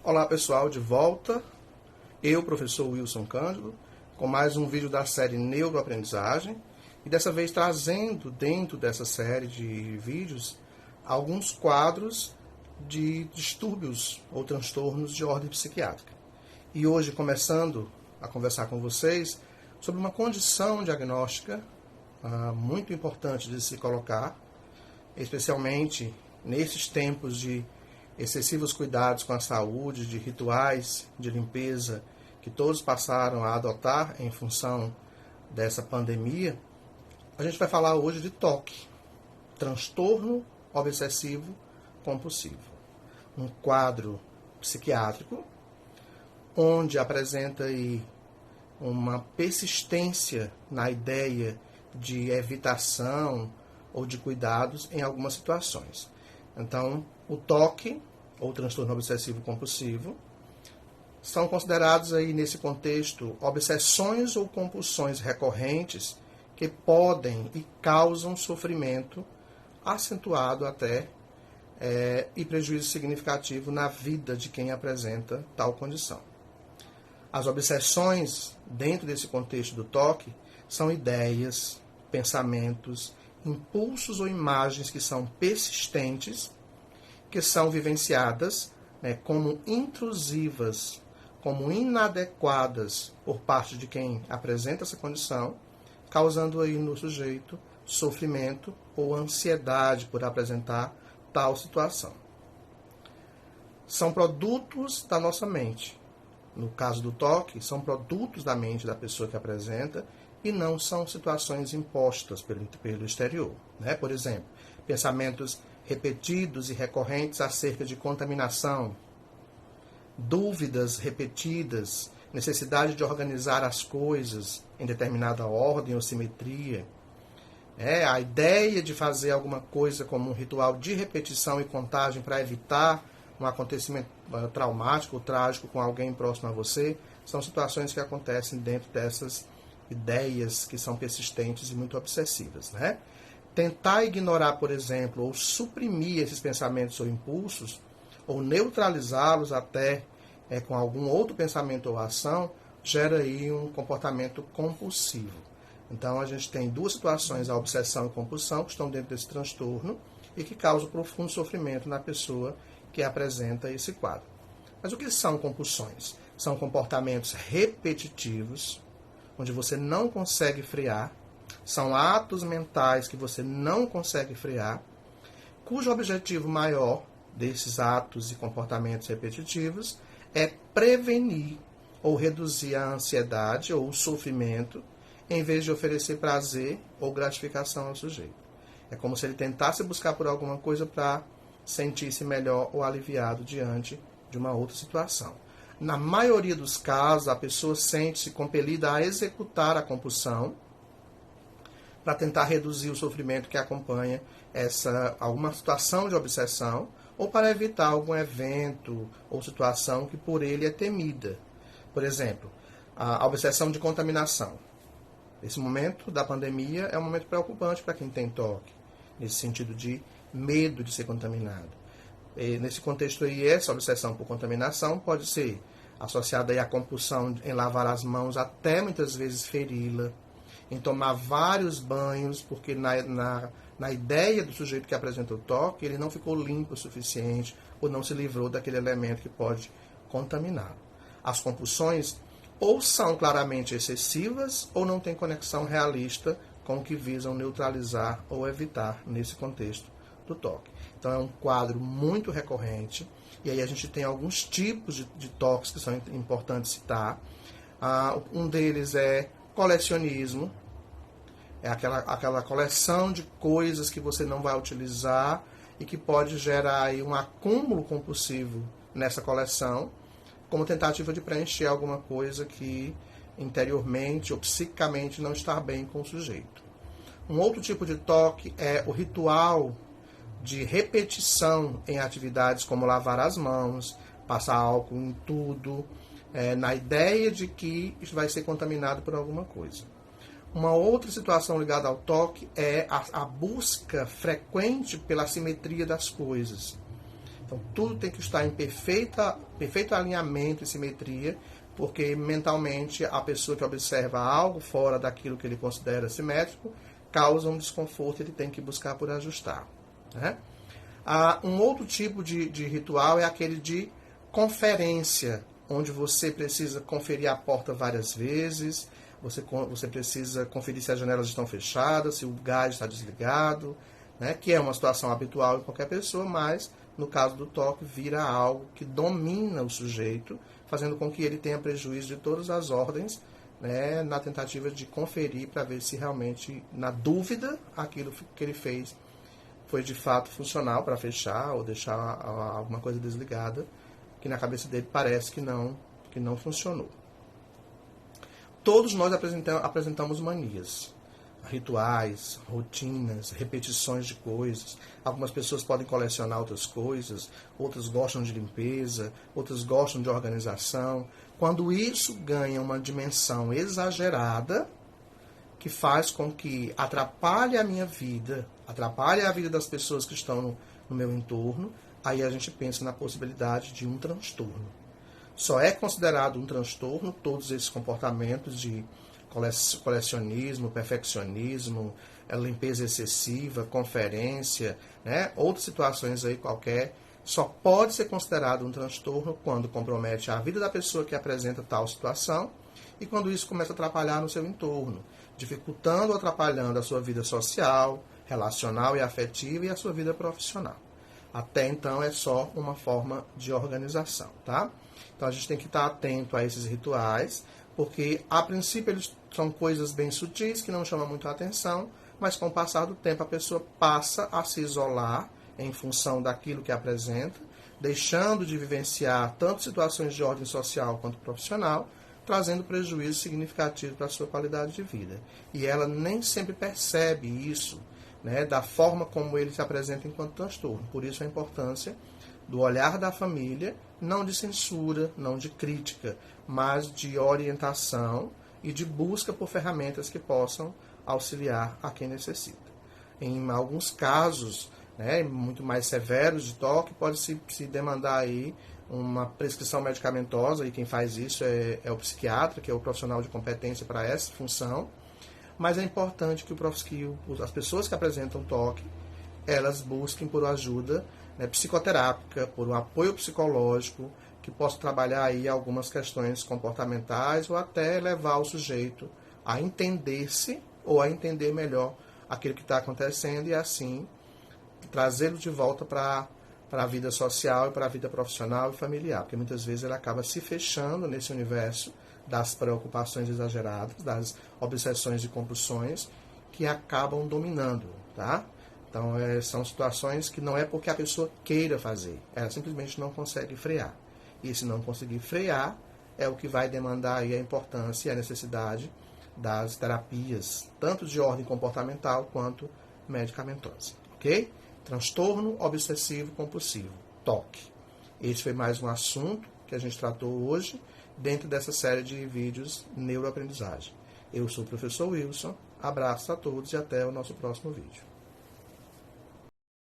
Olá pessoal, de volta, eu, professor Wilson Cândido, com mais um vídeo da série Neuroaprendizagem e dessa vez trazendo dentro dessa série de vídeos alguns quadros de distúrbios ou transtornos de ordem psiquiátrica. E hoje começando a conversar com vocês sobre uma condição diagnóstica muito importante de se colocar, especialmente nesses tempos de excessivos cuidados com a saúde, de rituais de limpeza que todos passaram a adotar em função dessa pandemia. A gente vai falar hoje de TOC, transtorno obsessivo compulsivo. Um quadro psiquiátrico onde apresenta aí uma persistência na ideia de evitação ou de cuidados em algumas situações. Então, o TOC, ou transtorno obsessivo compulsivo, são considerados aí nesse contexto obsessões ou compulsões recorrentes que podem e causam sofrimento acentuado até e prejuízo significativo na vida de quem apresenta tal condição. As obsessões dentro desse contexto do TOC são ideias, pensamentos, impulsos ou imagens que são persistentes, que são vivenciadas como intrusivas, como inadequadas por parte de quem apresenta essa condição, causando aí no sujeito sofrimento ou ansiedade por apresentar tal situação. São produtos da nossa mente. No caso do TOC, são produtos da mente da pessoa que apresenta e não são situações impostas pelo exterior. Por exemplo, pensamentos repetidos e recorrentes acerca de contaminação, dúvidas repetidas, necessidade de organizar as coisas em determinada ordem ou simetria, a ideia de fazer alguma coisa como um ritual de repetição e contagem para evitar um acontecimento traumático ou trágico com alguém próximo a você, são situações que acontecem dentro dessas ideias que são persistentes e muito obsessivas. Tentar ignorar, por exemplo, ou suprimir esses pensamentos ou impulsos, ou neutralizá-los até com algum outro pensamento ou ação, gera aí um comportamento compulsivo. Então, a gente tem duas situações, a obsessão e a compulsão, que estão dentro desse transtorno e que causam profundo sofrimento na pessoa que apresenta esse quadro. Mas o que são compulsões? São comportamentos repetitivos, onde você não consegue frear, são atos mentais que você não consegue frear, cujo objetivo maior desses atos e comportamentos repetitivos é prevenir ou reduzir a ansiedade ou o sofrimento, em vez de oferecer prazer ou gratificação ao sujeito. É como se ele tentasse buscar por alguma coisa para sentir-se melhor ou aliviado diante de uma outra situação. Na maioria dos casos, a pessoa sente-se compelida a executar a compulsão para tentar reduzir o sofrimento que acompanha alguma situação de obsessão ou para evitar algum evento ou situação que por ele é temida. Por exemplo, a obsessão de contaminação. Esse momento da pandemia é um momento preocupante para quem tem TOC, nesse sentido de medo de ser contaminado. E nesse contexto aí, essa obsessão por contaminação pode ser associada aí à compulsão em lavar as mãos até muitas vezes feri-la, em tomar vários banhos, porque na ideia do sujeito que apresenta o TOC, ele não ficou limpo o suficiente ou não se livrou daquele elemento que pode contaminá-lo. As compulsões ou são claramente excessivas ou não têm conexão realista com o que visam neutralizar ou evitar nesse contexto do TOC. Então é um quadro muito recorrente, e aí a gente tem alguns tipos de TOCs que são importantes citar. Um deles é colecionismo, é aquela coleção de coisas que você não vai utilizar e que pode gerar aí um acúmulo compulsivo nessa coleção, como tentativa de preencher alguma coisa que interiormente ou psicicamente não está bem com o sujeito. Um outro tipo de TOC é o ritual de repetição em atividades como lavar as mãos, passar álcool em tudo, na ideia de que isso vai ser contaminado por alguma coisa. Uma outra situação ligada ao TOC é a busca frequente pela simetria das coisas. Então, tudo tem que estar em perfeito alinhamento e simetria, porque mentalmente a pessoa que observa algo fora daquilo que ele considera simétrico causa um desconforto e ele tem que buscar por ajustar. Né? Um outro tipo de ritual é aquele de conferência, onde você precisa conferir a porta várias vezes, você precisa conferir se as janelas estão fechadas, se o gás está desligado, né? Que é uma situação habitual em qualquer pessoa, mas no caso do toque vira algo que domina o sujeito, fazendo com que ele tenha prejuízo de todas as ordens, né? Na tentativa de conferir para ver se realmente, na dúvida, aquilo que ele fez foi de fato funcional para fechar ou deixar alguma coisa desligada, que na cabeça dele parece que não funcionou. Todos nós apresentamos manias, rituais, rotinas, repetições de coisas. Algumas pessoas podem colecionar outras coisas, outras gostam de limpeza, outras gostam de organização. Quando isso ganha uma dimensão exagerada, que faz com que atrapalhe a minha vida, atrapalhe a vida das pessoas que estão no meu entorno, aí a gente pensa na possibilidade de um transtorno. Só é considerado um transtorno todos esses comportamentos de colecionismo, perfeccionismo, limpeza excessiva, conferência, né? Outras situações aí qualquer, só pode ser considerado um transtorno quando compromete a vida da pessoa que apresenta tal situação e quando isso começa a atrapalhar no seu entorno, dificultando ou atrapalhando a sua vida social, relacional e afetiva e a sua vida profissional. Até então é só uma forma de organização, tá? Então a gente tem que estar atento a esses rituais, porque a princípio eles são coisas bem sutis que não chamam muito a atenção, mas com o passar do tempo a pessoa passa a se isolar em função daquilo que apresenta, deixando de vivenciar tanto situações de ordem social quanto profissional, trazendo prejuízo significativo para a sua qualidade de vida. E ela nem sempre percebe isso, né, da forma como ele se apresenta enquanto transtorno. Por isso a importância do olhar da família, não de censura, não de crítica, mas de orientação e de busca por ferramentas que possam auxiliar a quem necessita. Em alguns casos, né, muito mais severos de toque, pode se demandar aí uma prescrição medicamentosa, e quem faz isso é o psiquiatra, que é o profissional de competência para essa função, mas é importante que as pessoas que apresentam toque, elas busquem por ajuda, né, psicoterápica, por um apoio psicológico, que possa trabalhar aí algumas questões comportamentais ou até levar o sujeito a entender-se ou a entender melhor aquilo que está acontecendo e assim trazê-lo de volta para a vida social e para a vida profissional e familiar, porque muitas vezes ele acaba se fechando nesse universo das preocupações exageradas, das obsessões e compulsões que acabam dominando, tá? Então, são situações que não é porque a pessoa queira fazer, ela simplesmente não consegue frear. E se não conseguir frear, é o que vai demandar aí a importância e a necessidade das terapias, tanto de ordem comportamental quanto medicamentosa, ok? Transtorno obsessivo compulsivo, TOC. Esse foi mais um assunto que a gente tratou hoje, dentro dessa série de vídeos Neuroaprendizagem. Eu sou o professor Wilson, abraço a todos e até o nosso próximo vídeo.